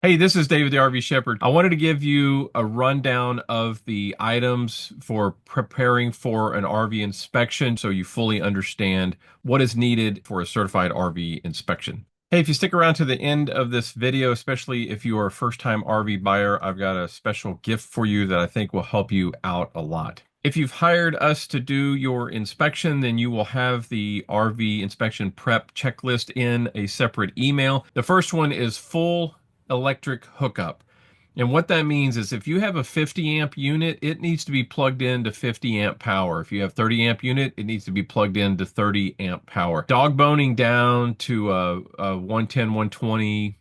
Hey, this is David the RV Shepherd. I wanted to give you a rundown of the items for preparing for an RV inspection so you fully understand what is needed for a certified RV inspection. Hey, if you stick around to the end of this video, especially if you are a first-time RV buyer, I've got a special gift for you that I think will help you out a lot. If you've hired us to do your inspection, then you will have the RV inspection prep checklist in a separate email. The first one is full electric hookup. And what that means is if you have a 50 amp unit, it needs to be plugged into 50 amp power. If you have 30 amp unit, it needs to be plugged into 30 amp power. Dog boning down to a 110, 120,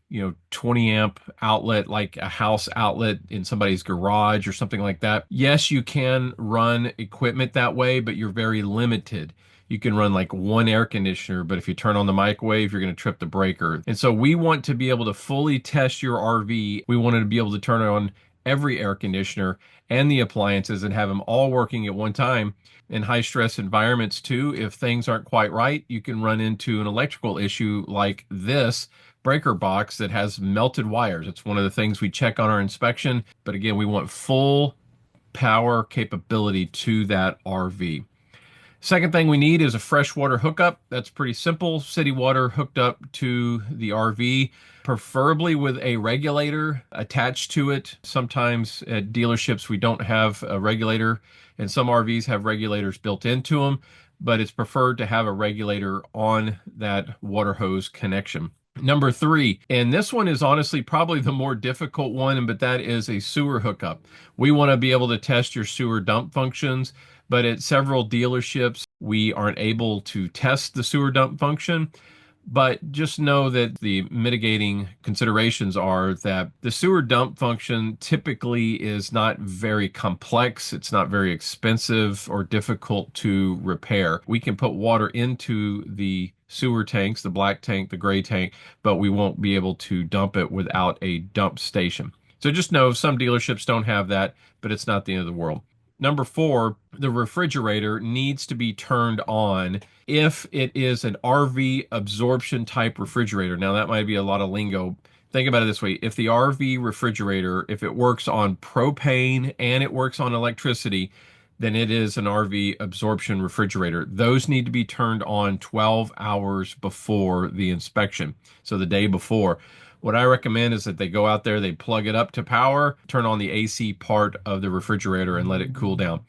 20 amp outlet, like a house outlet in somebody's garage or something like that. Yes, you can run equipment that way, but you're very limited. You can run like one air conditioner, but if you turn on the microwave, you're going to trip the breaker. And so we want to be able to fully test your RV. We wanted to be able to turn on every air conditioner and the appliances and have them all working at one time. In high stress environments too, if things aren't quite right, you can run into an electrical issue like this breaker box that has melted wires. It's one of the things we check on our inspection. But again, we want full power capability to that RV. Second thing we need is a freshwater hookup. That's pretty simple. City water hooked up to the RV, preferably with a regulator attached to it. Sometimes at dealerships we don't have a regulator, and some RVs have regulators built into them, but it's preferred to have a regulator on that water hose connection. Number three, and this one is honestly probably the more difficult one, but that is a sewer hookup. We want to be able to test your sewer dump functions, but at several dealerships, we aren't able to test the sewer dump function. But just know that the mitigating considerations are that the sewer dump function typically is not very complex. It's not very expensive or difficult to repair. We can put water into the sewer tanks, the black tank, the gray tank, but we won't be able to dump it without a dump station. So just know some dealerships don't have that, but it's not the end of the world. Number four, the refrigerator needs to be turned on if it is an RV absorption type refrigerator. Now, that might be a lot of lingo. Think about it this way. If the RV refrigerator, if it works on propane and it works on electricity, then it is an RV absorption refrigerator. Those need to be turned on 12 hours before the inspection. So the day before. What I recommend is that they go out there, they plug it up to power, turn on the AC part of the refrigerator and let it cool down.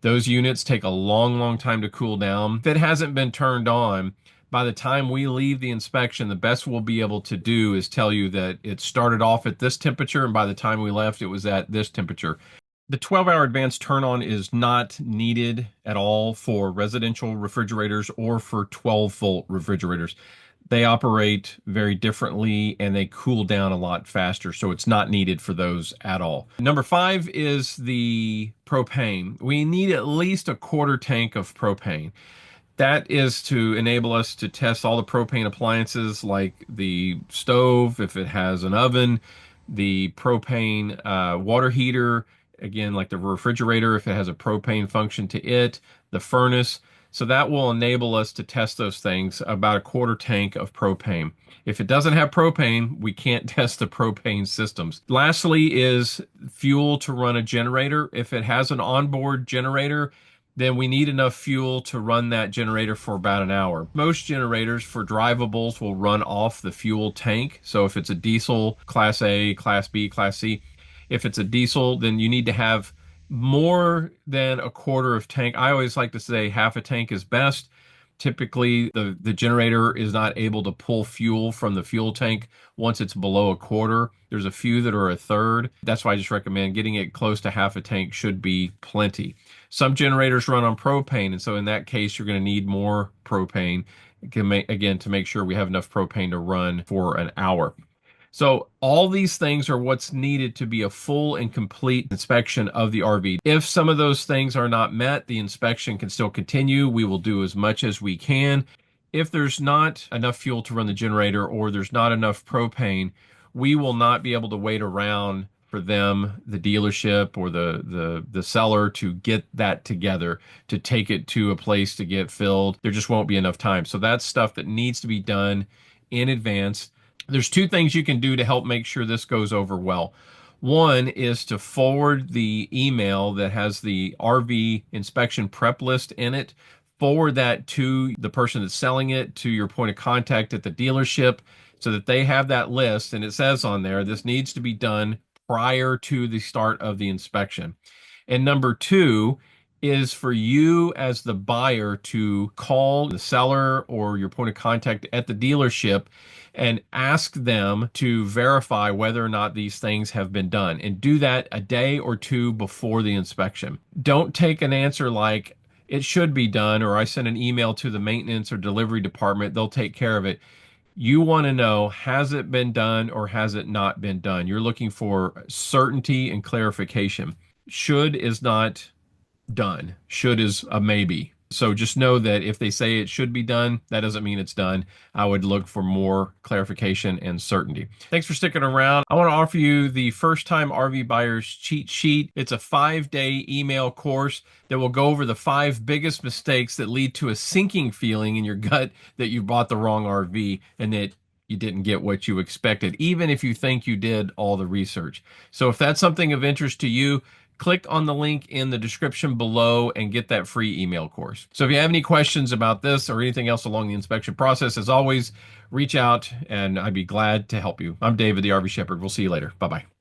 Those units take a long, long time to cool down. If it hasn't been turned on, by the time we leave the inspection, the best we'll be able to do is tell you that it started off at this temperature, and by the time we left, it was at this temperature. The 12-hour advanced turn on is not needed at all for residential refrigerators or for 12-volt refrigerators. They operate very differently and they cool down a lot faster, so it's not needed for those at all. Number five is the propane. We need at least a quarter tank of propane. That is to enable us to test all the propane appliances like the stove, if it has an oven, the propane water heater, again, like the refrigerator, if it has a propane function to it, the furnace. So that will enable us to test those things, about a quarter tank of propane. If it doesn't have propane, we can't test the propane systems. Lastly is fuel to run a generator. If it has an onboard generator, then we need enough fuel to run that generator for about an hour. Most generators for drivables will run off the fuel tank. So if it's a diesel, Class A, Class B, Class C, if it's a diesel, then you need to have more than a quarter of tank. I always like to say half a tank is best. Typically, the generator is not able to pull fuel from the fuel tank once it's below a quarter. There's a few that are a third. That's why I just recommend getting it close to half a tank should be plenty. Some generators run on propane, and so in that case, you're going to need more propane, again, to make sure we have enough propane to run for an hour. So all these things are what's needed to be a full and complete inspection of the RV. If some of those things are not met, the inspection can still continue. We will do as much as we can. If there's not enough fuel to run the generator or there's not enough propane, we will not be able to wait around for them, the dealership or the seller, to get that together, to take it to a place to get filled. There just won't be enough time. So that's stuff that needs to be done in advance. There's two things you can do to help make sure this goes over well. One is to forward the email that has the RV inspection prep list in it. Forward that to the person that's selling it, to your point of contact at the dealership, so that they have that list. And it says on there, this needs to be done prior to the start of the inspection. And number two is for you as the buyer to call the seller or your point of contact at the dealership and ask them to verify whether or not these things have been done, and do that a day or two before the inspection. Don't take an answer like it should be done, or I sent an email to the maintenance or delivery department, they'll take care of it. You want to know, has it been done or has it not been done? You're looking for certainty and clarification. Should is not done. Should is a maybe. So just know that if they say it should be done, that doesn't mean it's done. I would look for more clarification and certainty. Thanks for sticking around. I want to offer you the first time RV buyers cheat sheet. It's a 5-day email course that will go over the 5 biggest mistakes that lead to a sinking feeling in your gut that you bought the wrong RV and that you didn't get what you expected, even if you think you did all the research. So if that's something of interest to you, click on the link in the description below and get that free email course. So if you have any questions about this or anything else along the inspection process, as always, reach out and I'd be glad to help you. I'm David, the RV Shepherd. We'll see you later. Bye-bye.